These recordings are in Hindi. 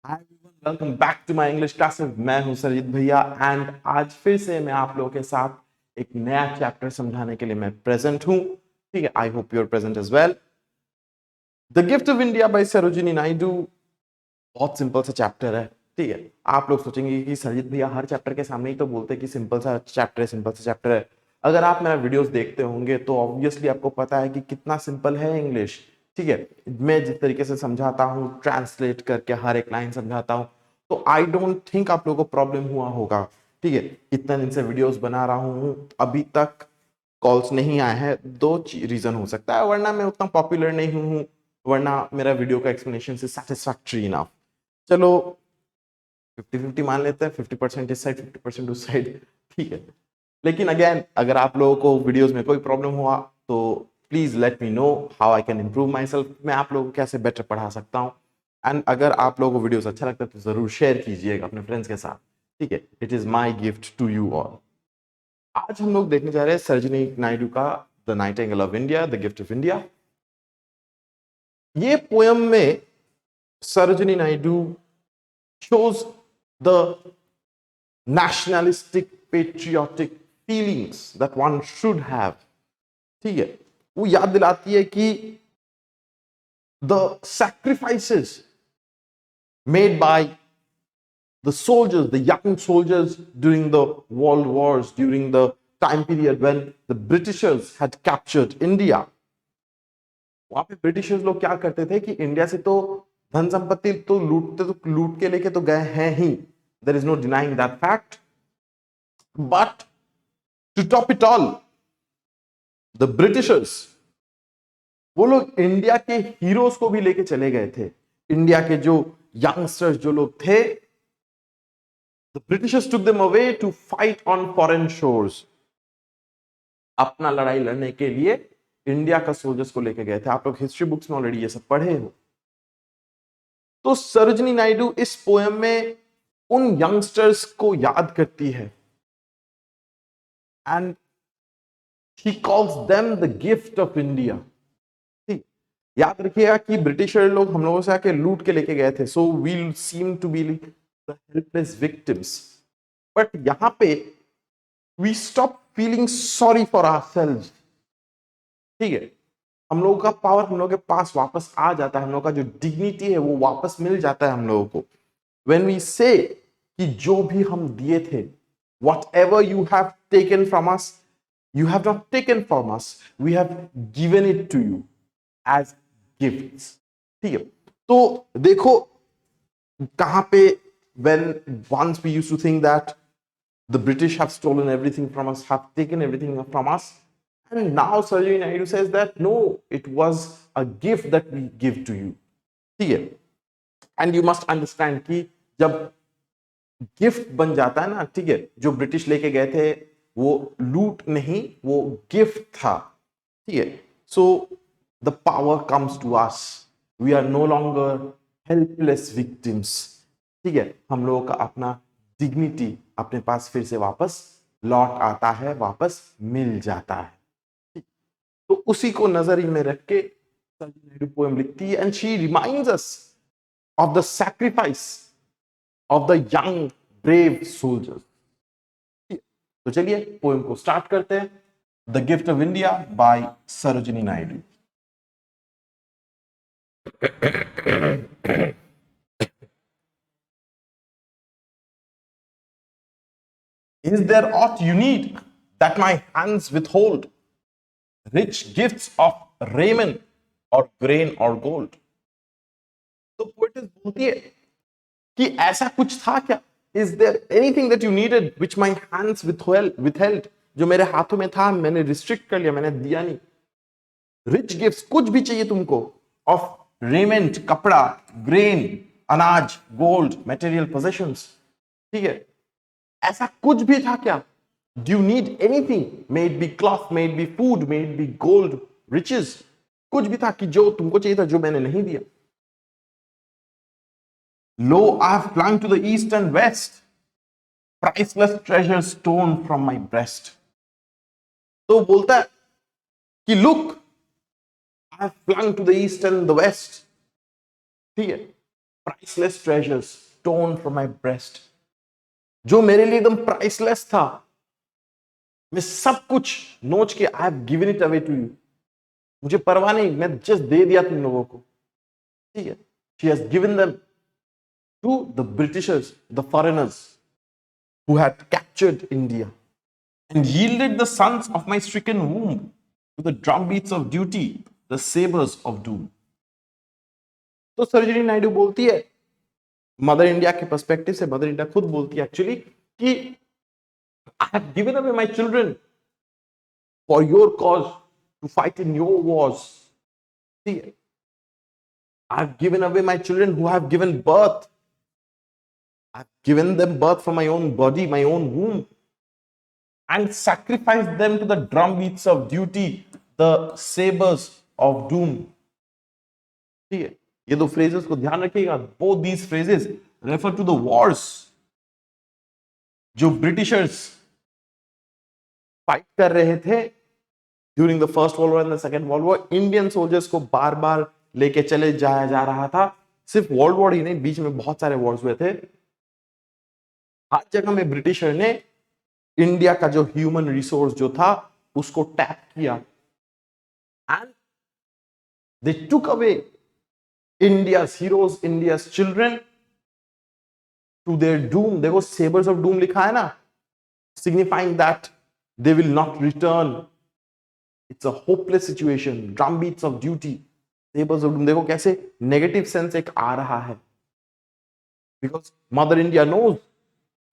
Hi everyone, welcome back to my English classes. मैं हूं सरजीत भैया एंड आज फिर से मैं आप लोगों के साथ एक नया चैप्टर समझाने के लिए मैं प्रेजेंट हूं। ठीक है, I hope you are present as well. The gift of India by Sarojini Naidu बहुत सिंपल सा चैप्टर है। ठीक है, आप लोग सोचेंगे कि सरजीत भैया हर चैप्टर के सामने ही तो बोलते हैं कि सिंपल सा चैप्टर है, सिंपल सा चैप्टर है। अगर आप मेरा वीडियोस देखते होंगे तो ऑब्वियसली आपको पता है कि कितना सिंपल है इंग्लिश। ठीक है, मैं जिस तरीके से समझाता हूँ, ट्रांसलेट करके हर एक लाइन समझाता हूँ, तो आई डोंट थिंक आप लोगों को प्रॉब्लम हुआ होगा। ठीक है, इतना दिन से वीडियोस बना रहा हूँ, अभी तक कॉल्स नहीं आए हैं। दो रीजन हो सकता है, वरना मैं उतना पॉपुलर नहीं हूँ, वरना मेरा वीडियो का एक्सप्लेनेशन से सेटिस्फैक्टरी ना। चलो 50-50 मान लेते हैं, 50% इस साइड 50% उस साइड। ठीक है, लेकिन अगेन अगर आप लोगों को वीडियोस में कोई प्रॉब्लम हुआ तो please let me know how I can improve my self. मैं आप लोगों को कैसे बेटर पढ़ा सकता हूँ। एंड अगर आप लोगों को वीडियोस अच्छा लगता है तो जरूर शेयर कीजिएगा अपने फ्रेंड्स के साथ। ठीक है, it is my gift to you all. आज हम लोग देखने जा रहे हैं सरोजिनी नायडू का the Nightingale of India, the gift of India. ये पोयम में Sarojini Naidu shows the nationalistic patriotic feelings that one should have। ठीक है, वो याद दिलाती है कि the sacrifices made by the soldiers, the young soldiers during the world wars, during the time period when the Britishers had captured India। वहां पे ब्रिटिशर्स लोग क्या करते थे कि इंडिया से तो धन संपत्ति तो लूट के लेके तो गए हैं ही, there is no denying that fact. But to top it all, the britishers, वो लोग इंडिया के हीरोज को भी लेके चले गए थे। इंडिया के जो यंगस्टर्स जो लोग थे, the Britishers took them away to fight on foreign shores. अपना लड़ाई लड़ने के लिए इंडिया का सोल्जर्स को लेके गए थे। आप लोग हिस्ट्री बुक्स में ऑलरेडी ये सब पढ़े हो। तो सरोजिनी नायडू इस पोएम में उन यंगस्टर्स को याद करती है and she calls them the gift of India. याद रखिएगा कि ब्रिटिशर लोग हम लोगों से आके लूट के लेके गए थे, so we seem to be the helpless victims. But यहां पे we stop feeling sorry for ourselves. ठीक है, हम लोगों का पावर हम लोगों के पास वापस आ जाता है, हम लोगों का जो डिग्निटी है वो वापस मिल जाता है हम लोगों को। व्हेन वी से कि जो भी हम दिए थे, whatever you have taken from us, you have not taken from us, we have given it to you as gifts। ठीक है, तो देखो कहां पे when once we used to think that the British have stolen everything from us, have taken everything from us, and now Sarojini Naidu says that no, it was a gift that we give to you। ठीक है, एंड यू मस्ट अंडरस्टैंड कि जब गिफ्ट बन जाता है ना, ठीक है, जो ब्रिटिश लेके गए थे वो लूट नहीं, वो गिफ्ट था। ठीक है, so the power comes to us, we are no longer helpless victims. ठीक है, हम लोगों का अपना डिग्निटी अपने पास फिर से वापस लौट आता है, वापस मिल जाता है। तो उसी को नजर में रख के सरोजिनी नायडू पोएम लिखती है and she reminds us of the sacrifice of the young brave soldiers. तो चलिए पोएम को स्टार्ट करते हैं। The gift of India by Sarojini Naidu. Is there aught you need that my hands withhold? Rich gifts of raiment or grain or gold? तो पोएटिस बोलती है कि ऐसा कुछ था क्या? Is there anything that you needed which my hands withheld? जो मेरे हाथों में था मैंने रिस्ट्रिक्ट कर लिया, मैंने दिया नहीं। रिच गिफ्ट्स, कुछ भी चाहिए तुमको, ऑफ रेमेंट, कपड़ा, ग्रेन, अनाज, गोल्ड, मटेरियल पोजेशंस। ठीक है, ऐसा कुछ भी था क्या? Do you need anything, may it be cloth, may it be food, may it be gold, riches, कुछ भी था कि जो तुमको चाहिए था जो मैंने नहीं दिया। Lo I have flung to the east and west, priceless treasure stone from my breast. तो बोलता है कि look, I have flung to the east and the west। ठीक है, priceless treasures torn from my breast. जो मेरे लिए एकदम प्राइसलेस था, मैं सब कुछ नोच के I have given it away to you. मुझे परवाह नहीं, मैं जस्ट दे दिया तुम लोगों को. ठीक है. She has given them to the Britishers, the foreigners who had captured India, and yielded the sons of my stricken womb to the drumbeats of duty, the sabers of doom. तो सरोजिनी नायडू बोलती है, मदर इंडिया के पर्सपेक्टिव से मदर इंडिया खुद बोलती है एक्चुअली कि I have given away my children for your cause to fight in your wars. ठीक है. I have given away my children who have given birth. I've given them birth from my own body, my own womb, and sacrificed them to the drumbeats of duty, the sabers of doom. ठीक है. ये दो phrases को ध्यान रखिएगा. Both these phrases refer to the wars जो ब्रिटिशर्स फाइट कर रहे थे during the first world war and the second world war. Indian soldiers को बार बार लेके चले जाया जा रहा था. सिर्फ वर्ल्ड वॉर ही नहीं, बीच में बहुत सारे वॉर्स हुए थे. हर जगह में ब्रिटिशर ने इंडिया का जो ह्यूमन रिसोर्स जो था उसको टैप किया, and they took away India's heroes, India's children to their doom. देखो सेबर्स ऑफ डूम लिखा है ना, signifying that they will not return. It's a hopeless situation. Drum beats of duty, sabres of doom. देखो कैसे नेगेटिव सेंस एक आ रहा है, because mother India knows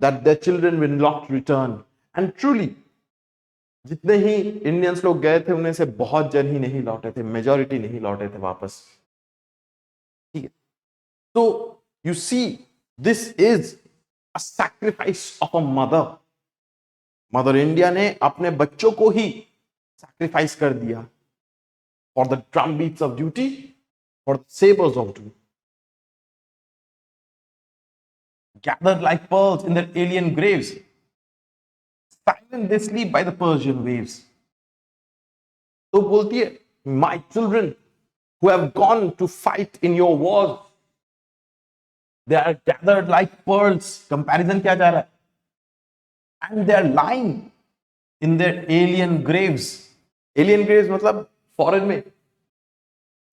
that their children will not return. And truly, जितने ही इंडियंस लोग गए थे उनमें से बहुत जन ही नहीं लौटे थे, मेजॉरिटी नहीं लौटे थे वापस. ठीक है. तो you see this is a sacrifice of a mother. Mother India ने अपने बच्चों को ही सैक्रिफाइस कर दिया for the drum beats of duty, for the sabres of doom. Gathered like pearls in their alien graves, silent they sleep by the Persian waves. तो बोलती है, my children who have gone to fight in your wars, they are gathered like pearls. Comparison क्या जा रहा है? And they are lying in their alien graves. Alien graves मतलब foreign में.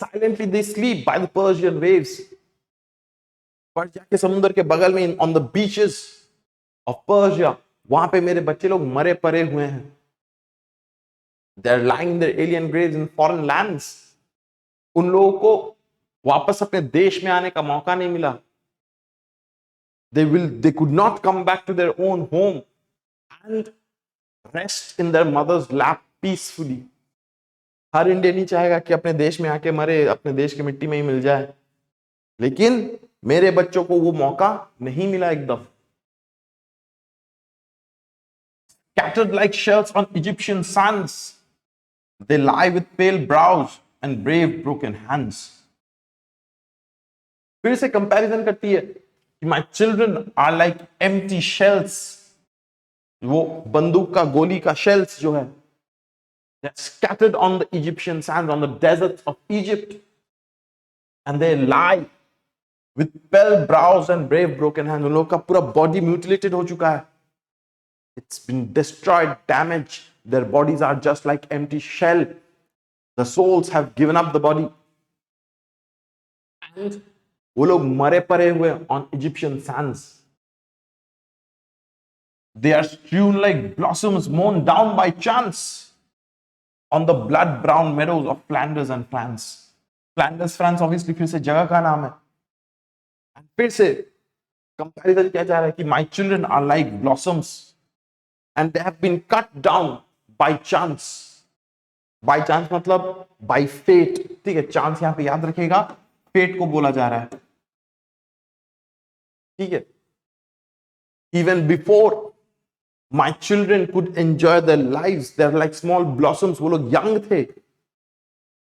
Silently they sleep by the Persian waves. Persia के समुद्र के बगल में, on the beaches of Persia, वहां पे मेरे बच्चे लोग मरे पड़े हुए हैं. They are lying in their alien graves in foreign lands. उन लोगों को वापस अपने देश में आने का मौका नहीं मिला. they could not come back to their own home and rest in their mother's lap peacefully. हर इंडियन ही चाहेगा कि अपने देश में आके मरे, अपने देश की मिट्टी में ही मिल जाए, लेकिन मेरे बच्चों को वो मौका नहीं मिला एकदम. Scattered like shells on Egyptian sands, they lie with pale brows and brave broken hands. फिर से कंपैरिजन करती है कि my children are like empty shells. वो बंदूक का गोली का shells जो है, they're scattered on the Egyptian sands, on the deserts of Egypt, and they lie with pale brows and brave broken hands. उन लोगों का पूरा बॉडी म्यूटिलेटेड हो चुका है. It's been destroyed, damaged. Their bodies are just like empty shell. The souls have given up the body. And वो लोग मरे पड़े हुए on Egyptian sands. They are strewn like blossoms mown down by chance on the blood brown meadows of Flanders and France. Flanders, France obviously फिर से जगह का नाम है. फिर से कंपैरिजन क्या जा रहा है कि my children are like blossoms and they have been cut down by chance. By chance मतलब by fate. ठीक है, चांस यहां पे याद रखिएगा, फेट को बोला जा रहा है. ठीक है. Even before my children could enjoy their lives, they are like small blossoms. वो लोग यंग थे,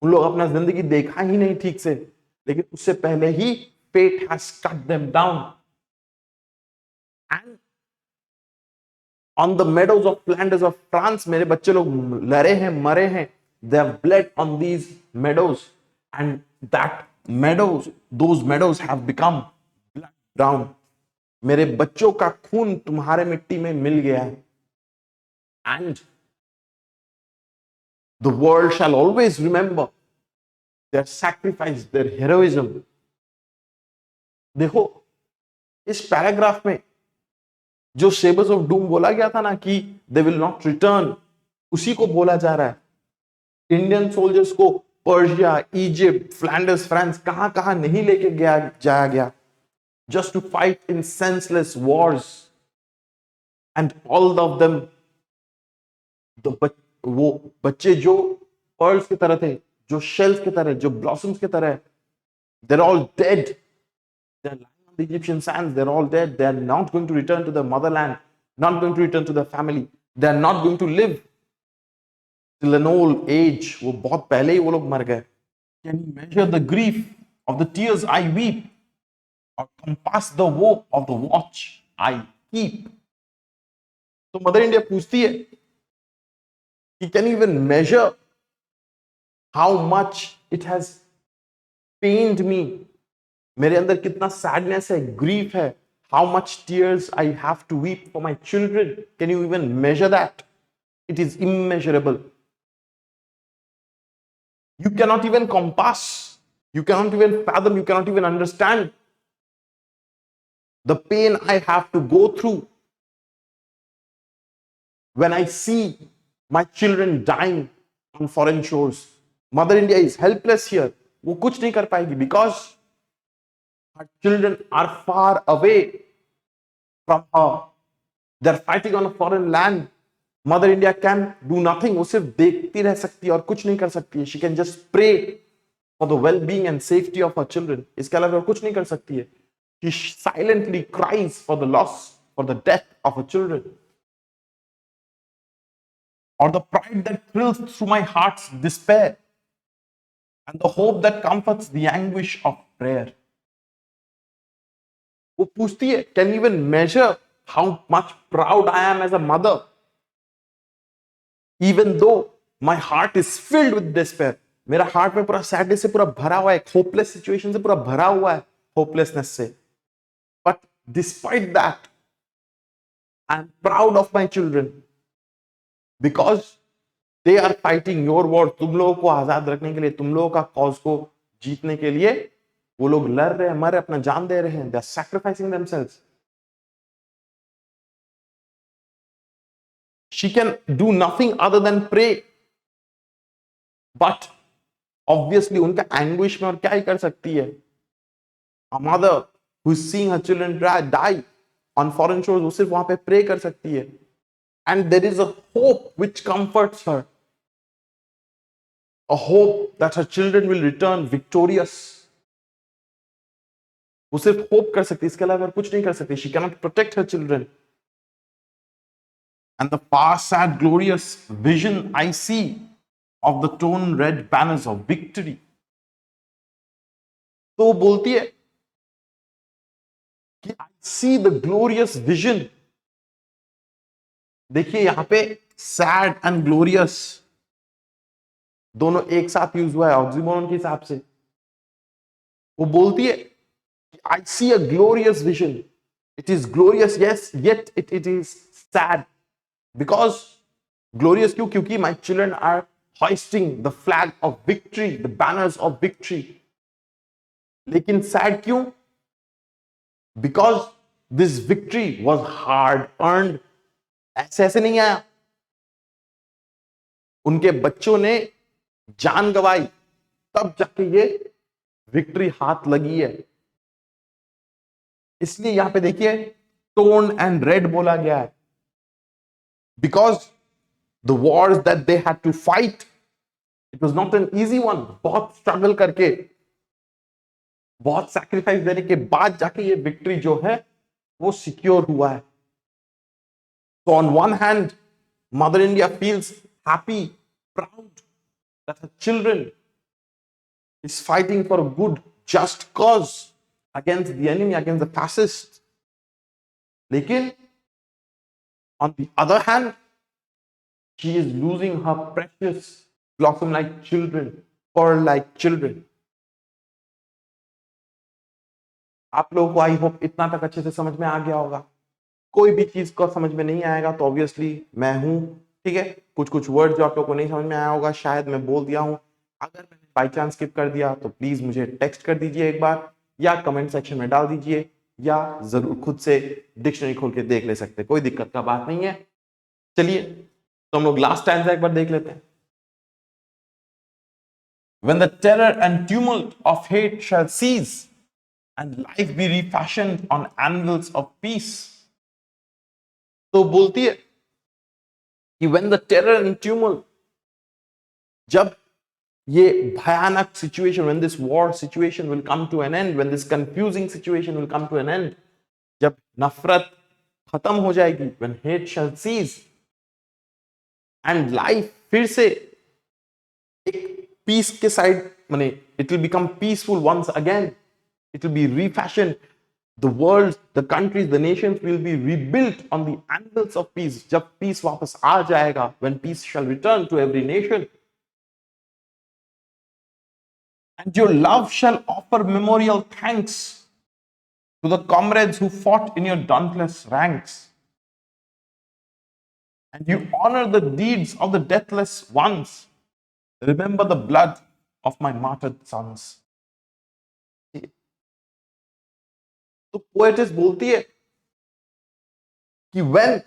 उन लोग अपना जिंदगी देखा ही नहीं ठीक से, लेकिन उससे पहले ही fate has cut them down. And on the meadows of Flanders of France, मेरे बच्चे लोग लड़े हैं, मरे हैं. They have bled on these meadows, and those meadows have become brown, मेरे बच्चों का खून तुम्हारे मिट्टी में मिल गया है, and the world shall always remember their sacrifice, their heroism. देखो इस पैराग्राफ में जो शेबर्स ऑफ डूम बोला गया था ना कि दे विल नॉट रिटर्न, उसी को बोला जा रहा है। इंडियन सोल्जर्स को पर्शिया, इजिप्ट, फ्लैंडर्स, फ्रांस, कहां कहां नहीं लेके जाया गया, just to fight in senseless wars, and all of them, वो बच्चे जो पर्ल्स की तरह थे, जो शेल्स की तरह, जो ब्लॉसम्स की तरह, they're all dead. They're lying on the Egyptian sands. They're all dead. They're not going to return to the motherland, not going to return to their family. They're not going to live till an old age. वो बहुत पहले ही वो लोग मर गए. Can you measure the grief of the tears I weep, or compass the woe of the watch I keep? तो मदर इंडिया पूछती है कि can you even measure how much it has pained me? मेरे अंदर कितना सैडनेस है, ग्रीफ है, how much tears I have to weep for my children. Can you even measure that? It is immeasurable. You cannot even compass, you cannot even fathom, you cannot even understand the pain I have to go through when I see my children dying on foreign shores. Mother India is helpless here. वो कुछ नहीं कर पाएगी because her children are far away from her. They're fighting on a foreign land. Mother India can do nothing. वो सिर्फ देखती रह सकती है और कुछ नहीं कर सकती है. She can just pray for the well-being and safety of her children. इसके अलावा और कुछ नहीं कर सकती है. She silently cries for the loss, for the death of her children, or the pride that thrills through my heart's despair, and the hope that comforts the anguish of prayer. वो पूछती है, can you even measure how much proud I am as a mother, even though my heart is filled with despair. मेरा हार्ट में पूरा सैडनेस से पूरा भरा हुआ है, होपलेस सिचुएशन से पूरा भरा हुआ है, होपलेसनेस से. But despite that, I am proud of my children because they are fighting your war. तुम लोगों को आजाद रखने के लिए, तुम लोगों का कॉज को जीतने के लिए वो लोग लड़ रहे हैं, मर रहे, अपना जान दे रहे हैं. They are sacrificing themselves. She can do nothing other than pray. But obviously उनका anguish में और क्या ही कर सकती है. A mother who is seeing her children die on foreign shores, वो सिर्फ वहां पे pray कर सकती है. And there is a hope which comforts her. A hope that her children will return victorious. वो सिर्फ hope कर सकती है, इसके अलावा कुछ नहीं कर सकती. She cannot protect her children. And the far sad glorious vision I see of the torn red banners of victory. तो वो बोलती है कि I see the glorious vision. देखिए यहां पे sad and glorious दोनों एक साथ यूज हुआ है ऑक्सीमोरन के हिसाब से. वो बोलती है I see a glorious vision. It is glorious, yes, yet it is sad. Because glorious क्यों? क्योंकि my children are hoisting the flag of victory, the banners of victory. लेकिन sad क्यों? Because this victory was hard earned. ऐसे नहीं आया. उनके बच्चों ने जान गवाई, तब जाके ये विक्ट्री हाथ लगी है. इसलिए यहां पे देखिए टोन एंड रेड बोला गया है. Because the wars that they had to fight, it was not an easy one. बहुत स्ट्रगल करके, बहुत सैक्रिफाइस देने के बाद जाके ये विक्ट्री जो है वो सिक्योर हुआ है. So on one hand, Mother India feels happy, proud that her children is fighting for a good, just cause against the enemy, against the fascists. लेकिन on the other hand, she is losing her precious blossom-like children, pearl-like children. आप लोगों को आई होप इतना तक अच्छे से समझ में आ गया होगा। कोई भी चीज को समझ में नहीं आएगा तो ऑब्वियसली मैं हूं, ठीक है। कुछ कुछ वर्ड जो आप लोगों को नहीं समझ में आया होगा शायद मैं बोल दिया हूं, अगर मैंने बाई चांस स्किप कर दिया तो प्लीज मुझे टेक्स्ट कर दीजिए एक बार, या कमेंट सेक्शन में डाल दीजिए, या जरूर खुद से डिक्शनरी खोल के देख ले सकते, कोई दिक्कत का बात नहीं है। चलिए तो हम लोग लास्ट स्टैंजा एक बार देख लेते हैं। When the terror and tumult of hate shall cease and life be refashioned on anvils of peace, तो बोलती है कि when the terror and tumult, जब ये भयानक situation, when this war situation will come to an end, when this confusing situation will come to an end, जब नफरत खत्म हो जाएगी, when hate shall cease and life फिर से एक पीस के साइड, माने it will become peaceful once again, it will be refashioned, the world, the countries, the nations will be rebuilt on the anvils of peace, जब peace वापस आ जाएगा, when peace shall return to every nation, and your love shall offer memorial thanks to the comrades who fought in your dauntless ranks, and you honor the deeds of the deathless ones, remember the blood of my martyred sons. तो पोएटिस बोलती है कि when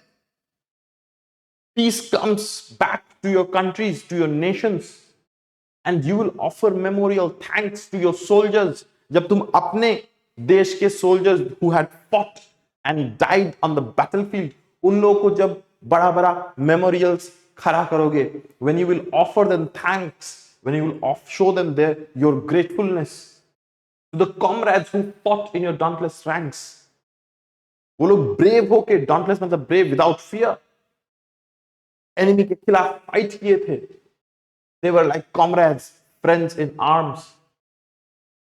peace comes back to your countries, to your nations, and you will offer memorial thanks to your soldiers, जब तुम अपने देश के soldiers who had fought and died on the battlefield, उन लोगों को जब बड़ा बड़ा memorials खड़ा करोगे, when you will offer them thanks, when you will show them your gratefulness to the comrades who fought in your dauntless ranks, वो लोग brave होके, dauntless मतलब brave without fear, enemy के खिलाफ fight किए थे, they were like comrades, friends in arms.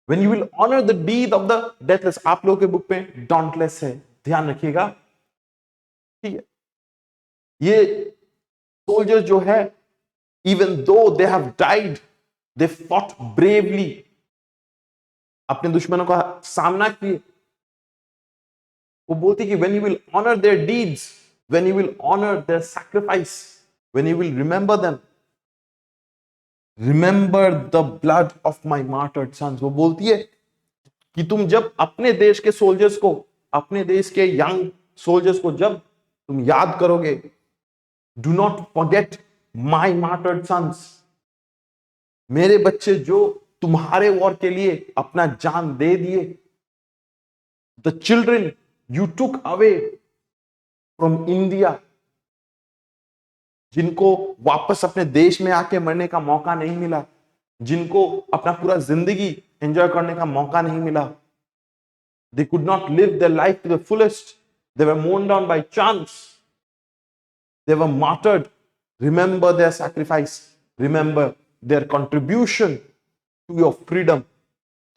When you will honor the deed of the deathless, आप लोगों के बुक में dauntless है, ध्यान रखिएगा, ठीक है। ये soldiers जो है, even though they have died, they fought bravely, अपने दुश्मनों का सामना किए। वो बोलती कि when you will honor their deeds, when you will honor their sacrifice, when you will remember them, remember the blood of my martyred sons. वो बोलती है कि तुम जब अपने देश के सोल्जर्स को, अपने देश के यंग सोल्जर्स को जब तुम याद करोगे, do not forget my martyred sons, मेरे बच्चे जो तुम्हारे वॉर के लिए अपना जान दे दिए, the children you took away from India, जिनको वापस अपने देश में आके मरने का मौका नहीं मिला, जिनको अपना पूरा जिंदगी एंजॉय करने का मौका नहीं मिला, they could not live their life to the fullest, they were mown down by chance, they were martyred, remember their sacrifice, remember their contribution to your freedom.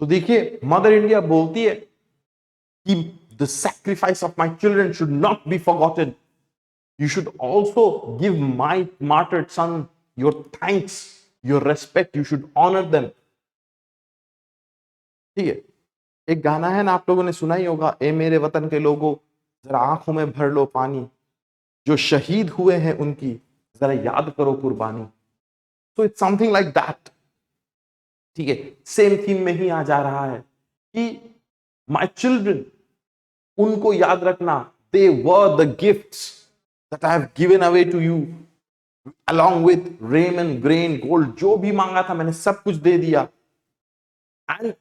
तो देखिए मदर इंडिया बोलती है कि the sacrifice of my children should not be forgotten. You should also give my martyred son your thanks, your respect. You should honor them. ठीक है, एक गाना है ना, आप लोगों ने सुना ही होगा, ए मेरे वतन के लोगों जरा आंखों में भर लो पानी, जो शहीद हुए हैं उनकी जरा याद करो कुर्बानी। So it's something like that. ठीक है, सेम थीम में ही आ जा रहा है कि my children, उनको याद रखना, they were the gifts that I have given away to you, along with raiment, grain, gold, जो भी मांगा था मैंने सब कुछ दे दिया, and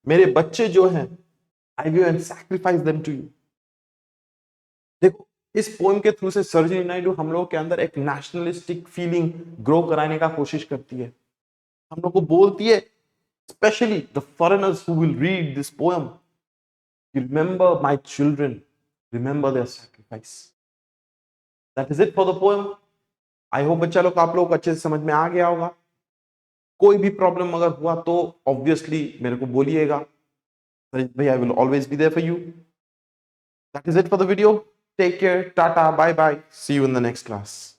मेरे बच्चे जो हैं, I give and sacrifice them to you. देखो इस पोएम के थ्रू से सरोजिनी नायडू हम लोगों के अंदर एक नेशनलिस्टिक फीलिंग ग्रो कराने का कोशिश करती है। हम लोग को बोलती है, especially the foreigners who will read this poem, remember my children, remember their sacrifice. That is it for the poem. I hope बच्चा लोग आप लोग को अच्छे से समझ में आ गया होगा। कोई भी प्रॉब्लम अगर हुआ तो ऑब्वियसली मेरे को बोलिएगा, भाई I will always be there for you. That is it for the video. Take care, tata, bye bye, see you in the next class.